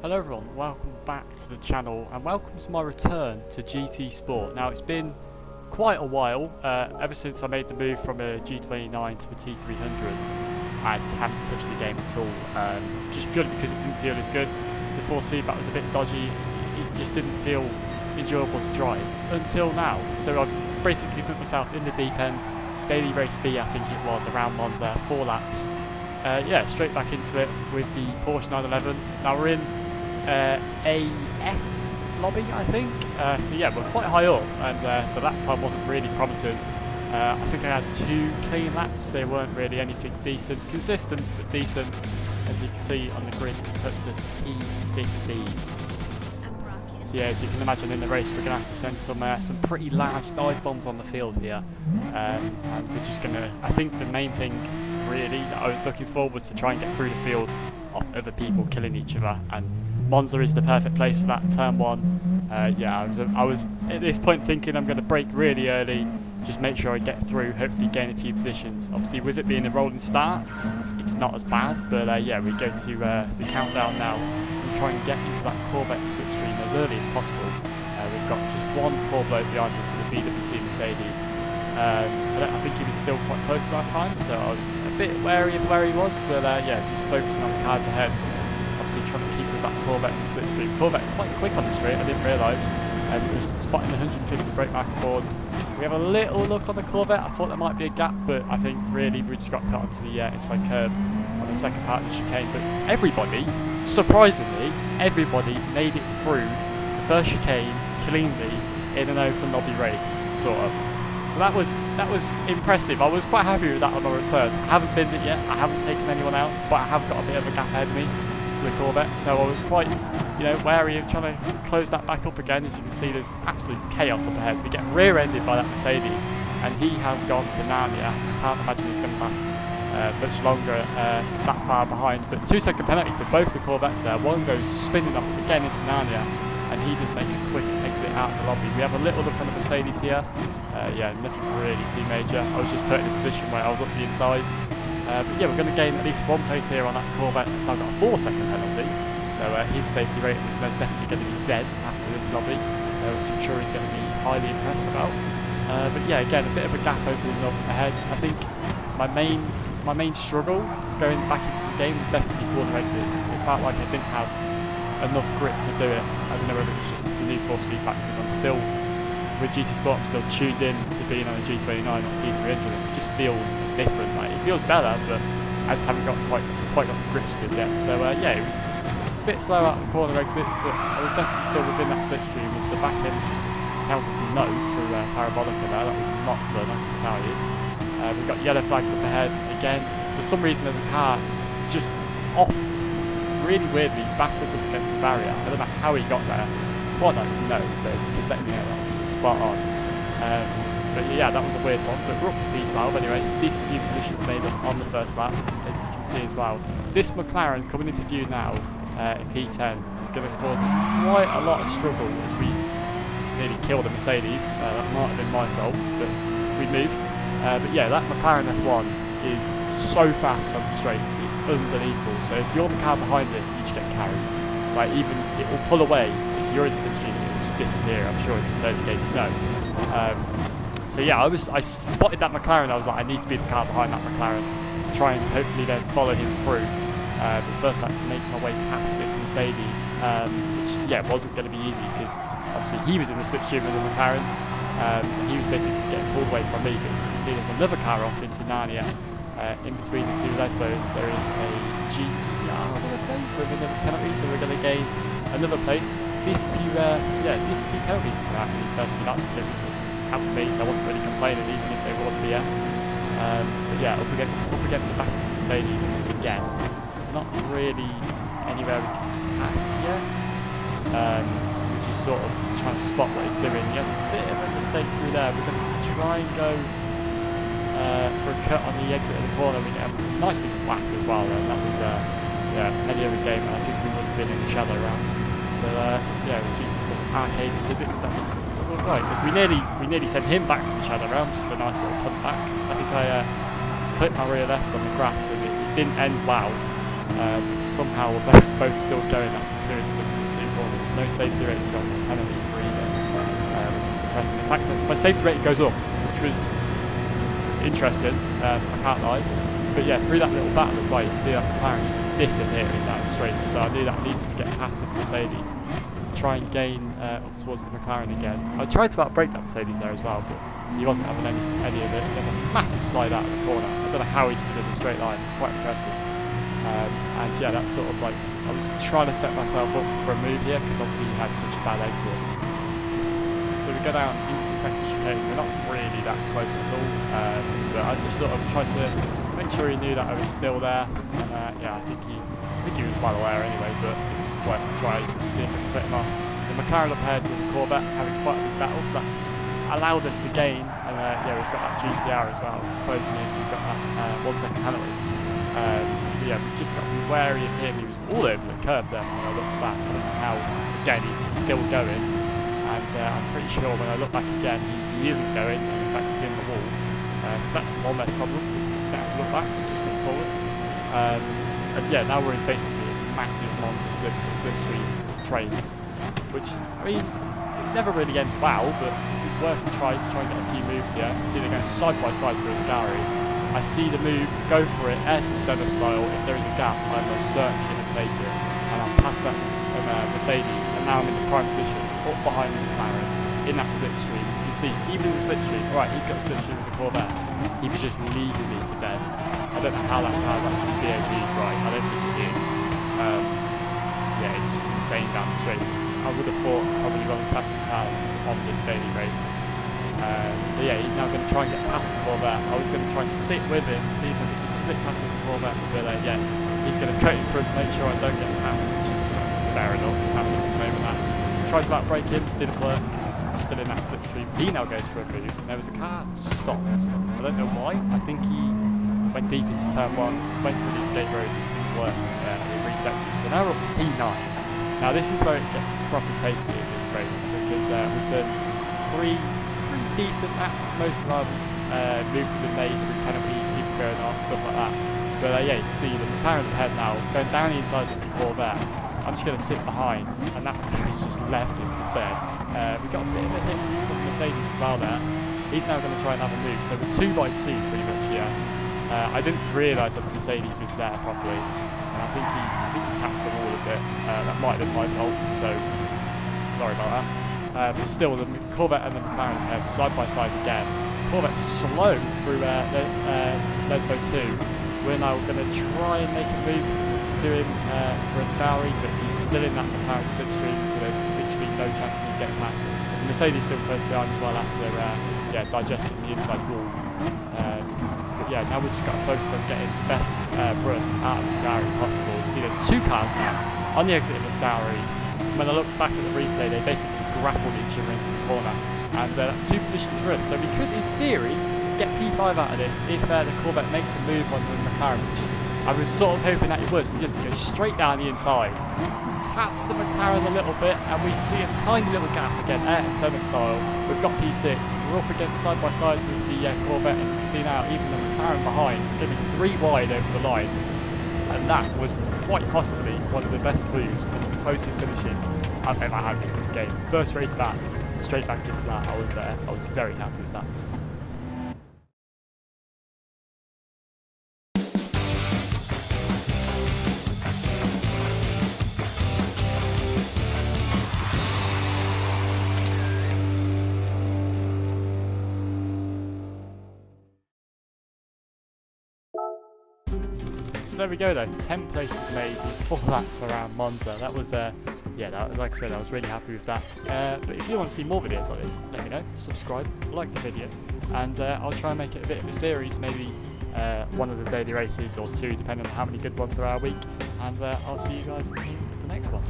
Hello everyone, welcome back to the channel and welcome to my return to GT Sport. Now it's been quite a while, ever since I made the move from a G29 to a T300. I haven't touched the game at all, just purely because it didn't feel as good. The force feedback was a bit dodgy, it just didn't feel enjoyable to drive until now. So I've basically put myself in the deep end, daily race B I think it was, around Monza, 4 laps. Yeah, straight back into it with the Porsche 911. Now we're in AS lobby, I think. So yeah, we're quite high up, and the lap time wasn't really promising. I think I had 2 clean laps. They weren't really anything decent, consistent but decent. As you can see on the grid, it puts us P15. So yeah, as you can imagine, in the race we're going to have to send some pretty large dive bombs on the field here, and we're just going to. I think the main thing really that I was looking for was to try and get through the field of other people killing each other, and Monza is the perfect place for that. Turn 1, yeah, I was at this point thinking I'm going to brake really early, just make sure I get through, hopefully gain a few positions. Obviously with it being a rolling start, it's not as bad, but yeah, we go to the countdown now and try and get into that Corvette slipstream as early as possible. We've got just one poor bloke behind us, the BWT Mercedes. I think he was still quite close to our time, so I was a bit wary of where he was, but yeah, just focusing on the cars ahead. Obviously trying to keep with that Corvette in the slipstream. Corvette's quite quick on the straight, I didn't realise. It was spotting the 150 brake marker board. We have a little look on the Corvette, I thought there might be a gap, but I think really we just got put onto the inside curb on the second part of the chicane. But everybody, surprisingly, everybody made it through the first chicane cleanly in an open lobby race, sort of. So that was impressive. I was quite happy with that on my return. I haven't binned it yet, I haven't taken anyone out, but I have got a bit of a gap ahead of me to the Corvette, so I was quite, wary of trying to close that back up again. As you can see, there's absolute chaos up ahead. We get rear-ended by that Mercedes, and he has gone to Narnia. I can't imagine he's going to last much longer that far behind. But 2-second penalty for both the Corvettes there. One goes spinning off again into Narnia, and he does make a quick exit out of the lobby. We have a little look on the Mercedes here. Yeah, nothing really too major. I was just put in a position where I was up the inside. But yeah, we're going to gain at least 1 place here on that Corvette that's now got a 4-second penalty. So his safety rating is most definitely going to be Z after this lobby, which I'm sure he's going to be highly impressed about. But yeah, again, a bit of a gap opening up ahead. I think my main struggle going back into the game was definitely corner exits. It felt like I didn't have enough grip to do it. I don't know whether it's just the new force feedback, because I'm still with GT Sport, I'm still tuned in to being on a G29 or T300. It just feels different. Like, it feels better, but I just haven't quite got to grips with it yet. So yeah, it was a bit slow out of the corner exits, but I was definitely still within that slipstream. As the back end just tells us no through Parabolica there. That was not fun, I can tell you. We've got yellow flags up ahead again. For some reason, there's a car just off really weirdly backwards up against the barrier. I don't know how he got there. Quite like to know, so you can let me know. That would be spot on. But yeah, that was a weird one. But we're up to P12 anyway. Decent few positions made on the first lap, as you can see as well. This McLaren coming into view now in P10 is going to cause us quite a lot of struggle as we nearly killed the Mercedes. That might have been my fault, but we moved. But yeah, that McLaren F1 is so fast on the straights, it's unbelievable. So if you're the car behind it, you just get carried. Like, even it will pull away. If you're in the slipstream, it will just disappear. I'm sure if you play the game, you know. So yeah, I spotted that McLaren. I was like, I need to be the car behind that McLaren, try and hopefully then follow him through. But first I had to make my way past this Mercedes, which yeah, wasn't going to be easy, because obviously he was in the slipstream of the McLaren. And he was basically getting pulled away from me. But as you can see, there's another car off into Narnia. In between the two Lesbos, there is a GTR, I'm going to say, with another penalty, so we're going to gain another place. Decent few penalties coming out in these first few laps. It was out for me, so I wasn't really complaining, even if they was BS. But yeah, up against the back of Mercedes again. Not really anywhere we can pass yet. Which is sort of trying to spot what he's doing. He has a bit of a mistake through there. We're going to try and go for a cut on the exit of the corner. We get a nice big whack as well. That was yeah, any other game, and I think we would have been in the shadow round. But yeah, with GT Sports arcade physics, that was all right. Because we nearly sent him back to the shadow round. Just a nice little punt back. I think I clipped my rear left on the grass, and it didn't end well. Somehow they're both still going after 2 incidents in 2 corners. No safety rating on the penalty for either, which was impressive. In fact, my safety rating goes up, which was interesting, I can't lie. But yeah, through that little battle as well, you can see that McLaren just disappearing down the straight. So I knew that I needed to get past this Mercedes, try and gain up towards the McLaren again. I tried to outbrake that Mercedes there as well, but he wasn't having any of it. There's a massive slide out of the corner. I don't know how he's still in the straight line. It's quite impressive. And yeah, that's sort of like, I was trying to set myself up for a move here because obviously he had such a bad exit. So we go down into the second chicane. We're not really that close at all, but I just sort of tried to make sure he knew that I was still there. And yeah, I think he was well aware anyway, but it was worth a try to see if I could put him off. The McLaren up ahead with the Corvette having quite a big battle, so that's allowed us to gain. And yeah, we've got that GTR as well closing in. We've got that 1 second penalty. So yeah, we've just got to be wary of him. He was all over the curb there when I looked back, and how again he's still going. And I'm pretty sure when I look back again, he isn't going. In fact, he's in the wall. So that's one less problem. We don't have to look back, we just look forward. And yeah, now we're in basically a massive monster slipstream train, which, I mean, it never really ends well, but it's worth a try to try and get a few moves here. See, they're going side by side through a Ascari. I see the move, go for it, Ayrton Senna style. If there is a gap, I'm most certainly going to take it. And I'm past that Mercedes, and now I'm in the prime position, up behind the McLaren, in that slipstream. So you can see, even in the slipstream, right, he's got the slipstream with the Corvette. He was just leaving me for dead. I don't know how that car's actually BOP'd right. I don't think it is. Yeah, it's just insane down the straight. I would have thought probably one of the fastest cars on this daily race. So yeah, he's now going to try and get past the Corvette. I was going to try and sit with him, see if I could just slip past this Corvette. But yeah, he's going to cut in front, make sure I don't get past, which is fair enough. Having a good moment that. Tried to outbrake him, didn't work. He's still in that slipstream. He now goes for a move. There was a car stopped. I don't know why. I think he went deep into turn 1, went through the escape road, didn't work. It resets you. So now we're up to P9. Now this is where it gets proper tasty in this race because we've done three decent laps. Most of our moves have been made through penalties, people going off, stuff like that. But yeah, you can see the McLaren ahead now, going down the inside of the Corvette. I'm just going to sit behind, and that McLaren's just left him for dead. We got a bit of a hit from Mercedes as well there. He's now going to try and have a move, so we're 2 by 2 pretty much here. I didn't realise that the Mercedes was there properly, and I think he taps the wall a bit. That might have been my fault, so sorry about that. But still, the Corvette and the McLaren are side by side again. Corvette's slow through Lesbo 2. We're now going to try and make a move to him for a Ascari, but he's still in that McLaren slipstream, so there's literally no chance of us getting past. The Mercedes still close behind as well after digesting the inside wall. But yeah, now we've just got to focus on getting the best run out of Ascari possible. See, there's 2 cars now on the exit of Ascari. When I look back at the replay, they basically grappled each other into the corner, and that's 2 positions for us. So we could, in theory, get P5 out of this if the Corvette makes a move on the McLaren, which I was sort of hoping that it was. It just goes straight down the inside, taps the McLaren a little bit, and we see a tiny little gap again, Ayrton Senna style. We've got P6, we're up against side by side with the Corvette, and you can see now even the McLaren behind is getting 3 wide over the line. And that was quite possibly one of the best moves and closest finishes I've ever had in this game. First race back, straight back into that. I was very happy with that. So there we go though, 10 places made with 4 laps around Monza. That was, like I said, I was really happy with that. But if you want to see more videos like this, let me know, subscribe, like the video, and I'll try and make it a bit of a series, maybe one of the daily races or 2, depending on how many good ones there are a week. And I'll see you guys in the next one.